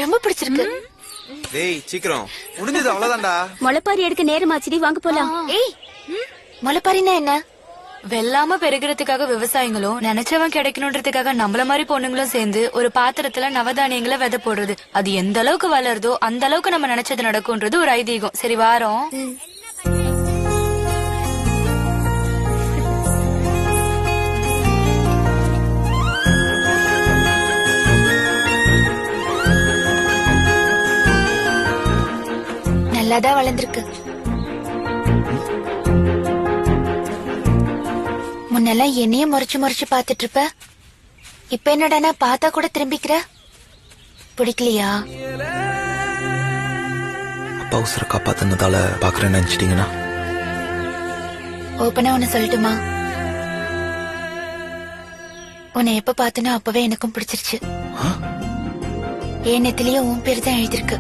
ரொம்ப பிடிச்சிருக்கு. டேய் சீக்கிரம் முடிஞ்சது அவ்வளவுதான்டா. முளைப்பாரி எடுக்க நேரமாச்சுடி, வாங்க போலாம். ஏய், முளைப்பாரின்னா என்ன? வெள்ளாம பெருகிறதுக்காக விவசாயிகளும் நினைச்சவன் கிடைக்கணும்ன்றதுக்காக நம்மள மாதிரி பொண்ணுங்களும் சேர்ந்து ஒரு பாத்திரத்துல நவதானியங்களை விதை போடுறது. அது எந்த அளவுக்கு வளருதோ அந்த அளவுக்கு நம்ம நினைச்சது நடக்கும்ன்றது ஒரு ஐதீகம். சரி வாரோம். நல்லாதான் வளர்ந்துருக்கு. முன்னெல்லாம் என்னையே முறைச்சு பாத்துட்டு இருப்ப, இப்ப என்னடானா பார்த்தா கூட திரும்பிக்கிற. பிடிக்கலையா? அப்பா உசுர காப்பாத்தினதால பாக்குறேன்னு நினைச்சிட்டீங்கன்னா ஓப்பனா உன்னை சொல்லட்டுமா? உன்னை எப்ப பார்த்தனோ அப்பவே எனக்கும் பிடிச்சிருச்சு. என் நெத்திலேயே உன் பேரு தான் எழுதிருக்கு.